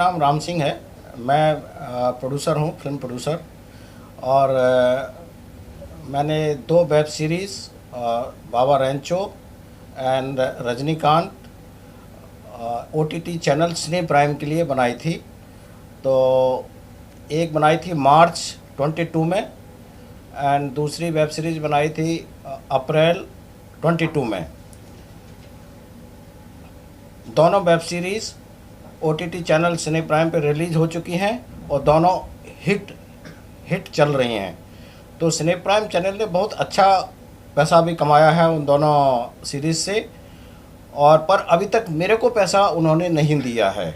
नाम राम सिंह है। मैं प्रोड्यूसर हूँ, फिल्म प्रोड्यूसर। और मैंने 2 web series Baba Rancho and Rajinikanth OTT channel cine prime के लिए बनाई थी। तो एक बनाई थी मार्च 22 में एंड दूसरी वेब सीरीज़ बनाई थी अप्रैल 22 में। दोनों वेब सीरीज़ OTT चैनल सिने प्राइम पे रिलीज़ हो चुकी हैं और दोनों हिट चल रही हैं। तो सिने प्राइम चैनल ने बहुत अच्छा पैसा भी कमाया है उन दोनों सीरीज़ से, और पर अभी तक मेरे को पैसा उन्होंने नहीं दिया है।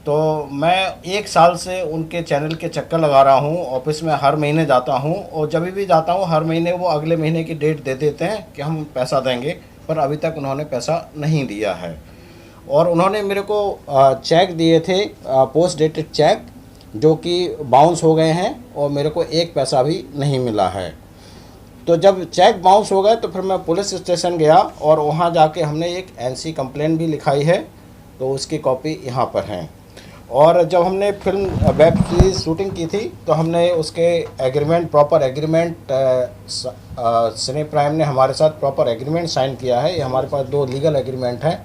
तो मैं 1 साल से उनके चैनल के चक्कर लगा रहा हूँ। ऑफिस में हर महीने जाता हूँ और जब भी जाता हूँ हर महीने वो अगले महीने की डेट दे देते हैं कि हम पैसा देंगे, पर अभी तक उन्होंने पैसा नहीं दिया है। और उन्होंने मेरे को चेक दिए थे, पोस्ट डेटेड चेक, जो कि बाउंस हो गए हैं और मेरे को 1 पैसा भी नहीं मिला है। तो जब चेक बाउंस हो गए तो फिर मैं पुलिस स्टेशन गया और वहाँ जाके हमने एक NC कंप्लेंट भी लिखाई है, तो उसकी कॉपी यहाँ पर है। और जब हमने फिल्म वेब सीरीज़ शूटिंग की थी तो हमने उसके एग्रीमेंट, प्रॉपर एग्रीमेंट, सिने प्राइम ने हमारे साथ प्रॉपर एग्रीमेंट साइन किया है। ये हमारे पास 2 लीगल एग्रीमेंट हैं,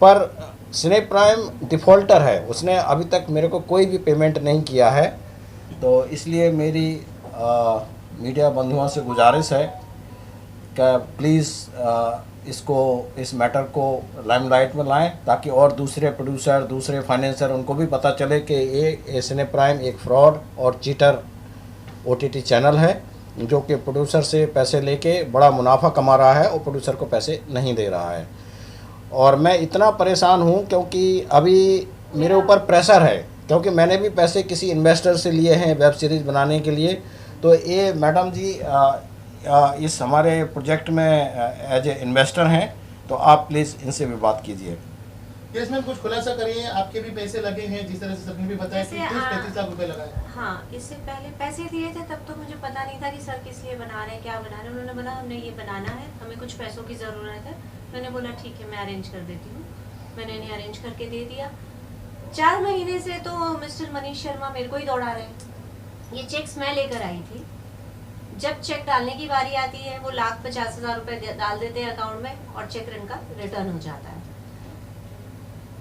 पर सिने प्राइम डिफ़ॉल्टर है, उसने अभी तक मेरे को कोई भी पेमेंट नहीं किया है। तो इसलिए मेरी मीडिया बंधुओं से गुजारिश है कि प्लीज़ इस मैटर को लाइमलाइट में लाएं, ताकि और दूसरे प्रोड्यूसर, दूसरे फाइनेंसर, उनको भी पता चले कि ये सिने प्राइम एक फ्रॉड और चीटर OTT चैनल है, जो कि प्रोड्यूसर से पैसे लेके बड़ा मुनाफा कमा रहा है और प्रोड्यूसर को पैसे नहीं दे रहा है। और मैं इतना परेशान हूँ क्योंकि अभी मेरे ऊपर प्रेशर है, क्योंकि मैंने भी पैसे किसी इन्वेस्टर से लिए हैं वेब सीरीज़ बनाने के लिए। तो ये मैडम जी इस हमारे प्रोजेक्ट में एज ए इन्वेस्टर हैं, तो आप प्लीज़ इनसे भी बात कीजिए। यस मैम, कुछ खुलासा करिए। आपके भी पैसे लगे हैं, जिस तरह से सबने भी बताया, 30-35 लाख रुपए लगा है। हाँ, इससे पहले पैसे दिए थे तब तो मुझे पता नहीं था कि सर किस लिए बना रहे हैं, क्या बना रहे हैं। उन्होंने बोला हमने ये बनाना है, हमें कुछ पैसों की ज़रूरत है। मैंने बोला ठीक है, मैं अरेंज कर देती हूँ। मैंने इन्हें अरेंज करके दे दिया। 4 महीने से तो मिस्टर मनीष शर्मा मेरे को ही दौड़ा रहे हैं। ये चेक्स मैं लेकर आई थी। जब चेक डालने की बारी आती है, वो 1,50,000 रुपए डाल देते हैं अकाउंट में और चेक इनका रिटर्न हो जाता है।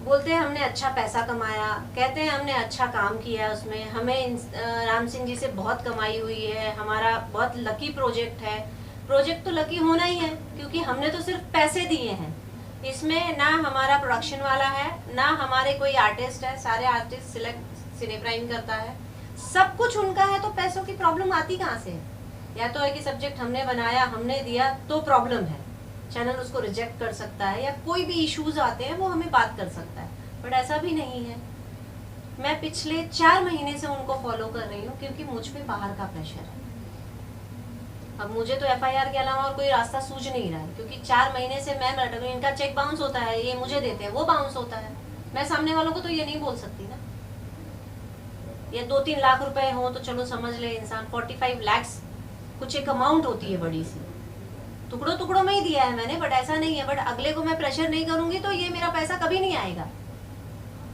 बोलते हैं हमने अच्छा पैसा कमाया, कहते हैं हमने अच्छा काम किया है उसमें, हमें राम सिंह जी से बहुत कमाई हुई है, हमारा बहुत लकी प्रोजेक्ट है। प्रोजेक्ट तो लकी होना ही है, क्योंकि हमने तो सिर्फ पैसे दिए हैं। इसमें ना हमारा प्रोडक्शन वाला है, ना हमारे कोई आर्टिस्ट है। सारे आर्टिस्ट सिलेक्ट सिने प्राइम करता है, सब कुछ उनका है। तो पैसों की प्रॉब्लम आती कहाँ से है? या तो है कि सब्जेक्ट हमने बनाया, हमने दिया तो प्रॉब्लम है, चैनल उसको रिजेक्ट कर सकता है, या कोई भी इश्यूज आते हैं वो हमें बात कर सकता है। बट ऐसा भी नहीं है। मैं पिछले 4 महीने से उनको फॉलो कर रही हूँ, क्योंकि मुझ पे बाहर का प्रेशर है। अब मुझे तो FIR के अलावा और कोई रास्ता सूझ नहीं रहा है, क्योंकि 4 महीने से मैं लड़ रही हूँ। इनका चेक बाउंस होता है, ये मुझे देते हैं, वो बाउंस होता है। मैं सामने वालों को तो ये नहीं बोल सकती ना। ये 2-3 लाख रुपए हो तो चलो समझ ले इंसान, 45 lakhs कुछ एक अमाउंट होती है बड़ी सी। टुकड़ों टुकड़ों में ही दिया है मैंने, बट ऐसा नहीं है। बट अगले को मैं प्रेशर नहीं करूंगी तो ये मेरा पैसा कभी नहीं आएगा।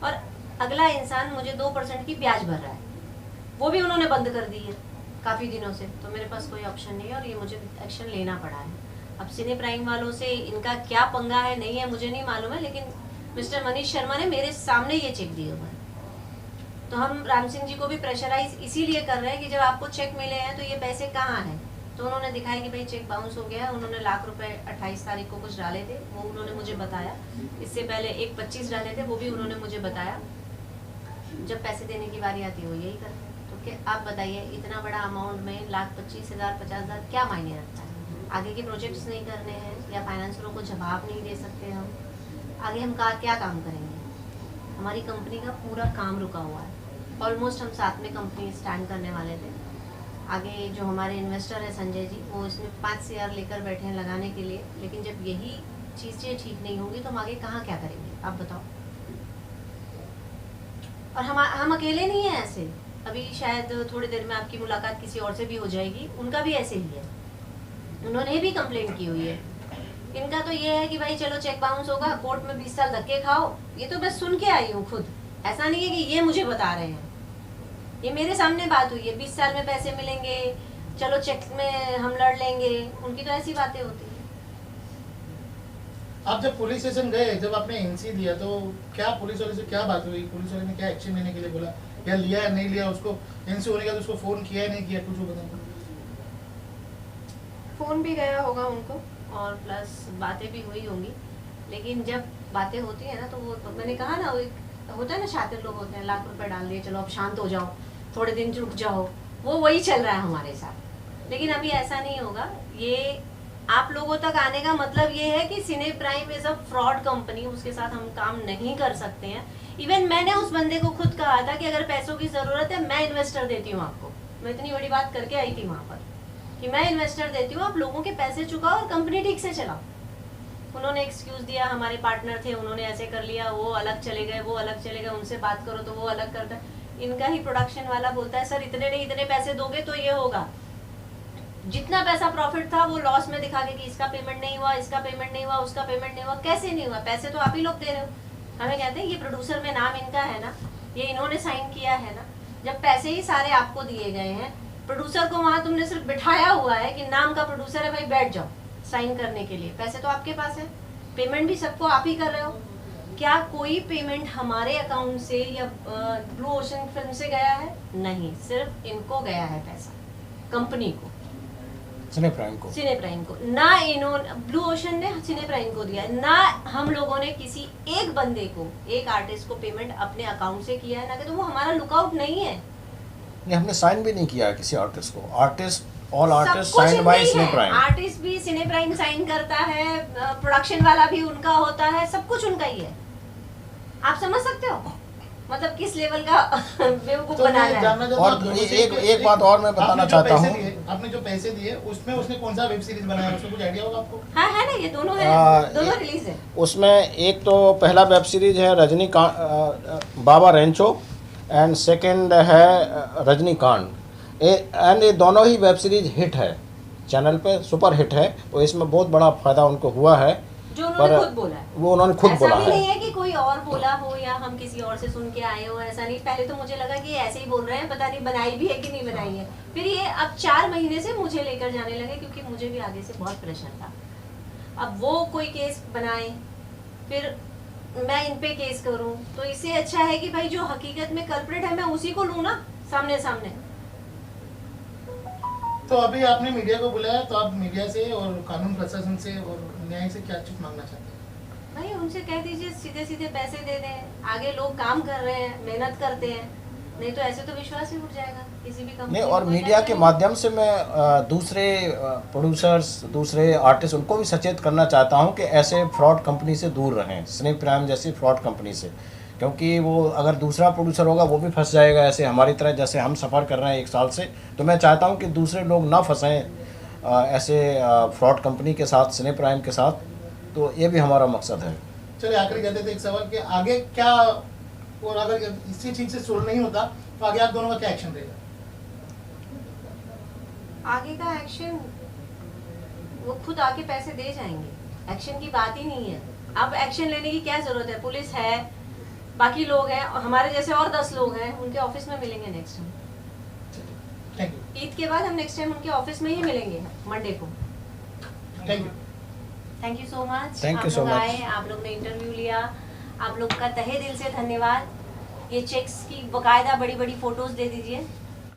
और अगला इंसान मुझे 2% की ब्याज भर रहा है, वो भी उन्होंने बंद कर दी है काफ़ी दिनों से। तो मेरे पास कोई ऑप्शन नहीं है और ये मुझे एक्शन लेना पड़ा है। अब सिने प्राइम वालों से इनका क्या पंगा है नहीं है मुझे नहीं मालूम है, लेकिन मिस्टर मनीष शर्मा ने मेरे सामने ये चेक दिए हुए हैं। तो हम राम सिंह जी को भी प्रेशराइज इसीलिए कर रहे हैं कि जब आपको चेक मिले हैं तो ये पैसे कहाँ हैं। तो उन्होंने दिखाया कि भाई चेक बाउंस हो गया है। उन्होंने लाख रुपए 28 तारीख को कुछ डाले थे, वो उन्होंने मुझे बताया। इससे पहले एक 25 डाले थे, वो भी उन्होंने मुझे बताया। जब पैसे देने की बारी आती है वो यही करते हैं। तो क्या आप बताइए, इतना बड़ा अमाउंट में 1,25,000 50,000 क्या मायने रखता है? आगे के प्रोजेक्ट्स नहीं करने हैं या फाइनेंसरों को जवाब नहीं दे सकते हम, आगे हम क्या काम करेंगे? हमारी कंपनी का पूरा काम रुका हुआ है। ऑलमोस्ट हम साथ में कंपनी स्टैंड करने वाले थे। आगे जो हमारे इन्वेस्टर है संजय जी, वो इसमें 5 CR लेकर बैठे हैं लगाने के लिए। लेकिन जब यही चीज़ें ठीक नहीं होंगी तो हम आगे कहाँ क्या करेंगे, आप बताओ। और हम अकेले नहीं हैं ऐसे। अभी शायद थोड़ी देर में आपकी मुलाकात किसी और से भी हो जाएगी, उनका भी ऐसे ही है, उन्होंने भी कंप्लेंट की हुई है। इनका तो ये है कि भाई चलो चेक बाउंस होगा, कोर्ट में 20 साल धक्के खाओ। ये तो मैं सुन के आई हूँ खुद, ऐसा नहीं है कि ये मुझे बता रहे हैं, ये मेरे सामने बात हुई है, 20 साल में पैसे मिलेंगे, चलो चेक में हम लड़ लेंगे, उनकी तो ऐसी बातें होती है। आप जब पुलिस स्टेशन गए, जब आपने एनसी दिया, तो क्या पुलिस वाले से क्या बात हुई? पुलिस वाले ने क्या एक्शन लेने के लिए बोला, या लिया या नहीं लिया? उसको एनसी होने के बाद उसको फोन किया या नहीं किया, कुछ बताओ। फोन भी गया होगा उनको और प्लस बातें भी हुई होंगी, लेकिन जब बातें होती है ना तो वो, तो मैंने कहा ना, वो एक होता है ना, शातिर लोग होते हैं, लाख रुपए डाल दिए, चलो अब शांत हो जाओ, थोड़े दिन रुक जाओ, वो वही चल रहा है हमारे साथ। लेकिन अभी ऐसा नहीं होगा। ये आप लोगों तक आने का मतलब ये है कि cine prime is a fraud company, उसके साथ हम काम नहीं कर सकते हैं। इवन मैंने उस बंदे को खुद कहा था कि अगर पैसों की जरूरत है मैं इन्वेस्टर देती हूँ आपको, मैं इतनी बड़ी बात करके आई थी वहां पर कि मैं इन्वेस्टर देती हूँ, आप लोगों के पैसे चुकाओ और कंपनी ठीक से चलाओ। उन्होंने एक्सक्यूज दिया, हमारे पार्टनर थे, उन्होंने ऐसे कर लिया, वो अलग चले गए, वो अलग चले गए, उनसे बात करो तो वो अलग करता है। इनका ही प्रोडक्शन वाला बोलता है सर इतने नहीं, इतने पैसे दोगे तो ये होगा। जितना पैसा प्रॉफिट था वो लॉस में दिखा के कि इसका पेमेंट नहीं हुआ, इसका पेमेंट नहीं हुआ, उसका पेमेंट नहीं हुआ। कैसे नहीं हुआ? पैसे तो आप ही लोग दे रहे हो। हमें कहते हैं ये प्रोड्यूसर में नाम इनका है ना, ये इन्होंने साइन किया है ना। जब पैसे ही सारे आपको दिए गए हैं, प्रोड्यूसर को वहां तुमने सिर्फ बिठाया हुआ है कि नाम का प्रोड्यूसर है, भाई बैठ जाओ साइन करने के लिए, पैसे तो आपके पास है, पेमेंट भी सबको आप ही कर रहे हो। क्या कोई पेमेंट हमारे अकाउंट से या ब्लू ओशन फिल्म से गया है? नहीं, सिर्फ इनको गया है पैसा, कंपनी को, सिने प्राइम को। सिने प्राइम को ना, इन्होंने ब्लू ओशन ने सिने प्राइम को दिया है ना, हम लोगों ने किसी एक बंदे को, एक आर्टिस्ट को पेमेंट अपने अकाउंट से किया है ना, कि तो वो हमारा लुकआउट नहीं है। नहीं, हमने साइन भी नहीं किया है किसी आर्टिस्ट को। आर्टिस्ट ऑल सब आर्टिस्ट कुछ साइंड बाय इनका ही सिने है। प्राइम। आर्टिस्ट भी सिने प्राइम साइन करता है, प्रोडक्शन वाला भी उनका होता है, सब कुछ उनका ही है। आप समझ सकते हो मतलब किस लेवल का बेवकूफ तो बनाना मैं है। जानना चाहता और हूँ दोनों से एक बात और मैं बताना चाहता हूँ। आपने जो पैसे दिए उसमें उसने कौन सा वेब सीरीज बनाया, उसमें कुछ आइडिया होगा आपको? हाँ है ना, ये दोनों है, दोनों रिलीज है। उसमें एक तो पहला वेब सीरीज है रजनीकांत बाबा रेंचो, एंड सेकंड है रजनीकांत। एंड ये दोनों ही वेब सीरीज हिट है, चैनल पे सुपर हिट है। तो इसमें बहुत बड़ा फायदा उनको हुआ है, जो उन्होंने खुद बोला है। वो उन्होंने खुद बोला ऐसा भी है। नहीं है कि कोई और बोला हो या हम किसी और से सुन के आए हो, ऐसा नहीं। पहले तो मुझे लगा कि ऐसे ही बोल रहे हैं, पता नहीं बनाई भी है कि नहीं बनाई है। फिर ये अब 4 महीने से मुझे लेकर जाने लगे, क्योंकि मुझे भी आगे से बहुत प्रेशर था। अब वो कोई केस बनाए, फिर मैं इन पे केस करूं, तो इससे अच्छा है कि भाई जो हकीकत में कल्प्रिट है मैं उसी को लूं ना सामने सामने। तो अभी आपने मीडिया को बुलाया, तो आप मीडिया से और कानून प्रशासन से और न्याय से क्या चीज मांगना चाहते हैं? भाई उनसे कह दीजिए सीधे सीधे पैसे दे दें, आगे लोग काम कर रहे हैं, मेहनत करते हैं, नहीं तो ऐसे तो विश्वास ही उठ जाएगा किसी भी कंपनी। नहीं, और मीडिया के माध्यम से मैं दूसरे प्रोड्यूसर्स, दूसरे आर्टिस्ट, उनको भी सचेत करना चाहता हूं कि ऐसे फ्रॉड कंपनी से दूर रहें, सिने प्राइम जैसी फ्रॉड कंपनी से। क्योंकि वो अगर दूसरा प्रोड्यूसर होगा वो भी फंस जाएगा, ऐसे हमारी तरह जैसे हम सफ़र कर रहे हैं 1 साल से। तो मैं चाहता हूं कि दूसरे लोग ना फंसें ऐसे फ्रॉड कंपनी के साथ, सिने प्राइम के साथ। तो ये भी हमारा मकसद है। चलिए आखिरी कहते थे एक सवाल कि आगे क्या, और अगर इसी चीज से सोल्व नहीं होता तो आगे आप दोनों का क्या एक्शन रहेगा? आगे का एक्शन वो खुद आके पैसे दे जाएंगे, एक्शन की बात ही नहीं है। अब एक्शन लेने की क्या जरूरत है? पुलिस है, बाकी लोग हैं, और हमारे जैसे और 10 लोग हैं, उनके ऑफिस में मिलेंगे next time. Thank you. Eid के बाद हम नेक्स्ट टाइम उनके ऑफिस में ही मिलेंगे, मंडे को। Thank you. Thank you so much. Thank you so आप लोग much. आए, आप लोग ने इंटरव्यू लिया, आप लोग का तहे दिल से धन्यवाद। ये चेक्स की बकायदा बड़ी बड़ी फोटोज दे दीजिए।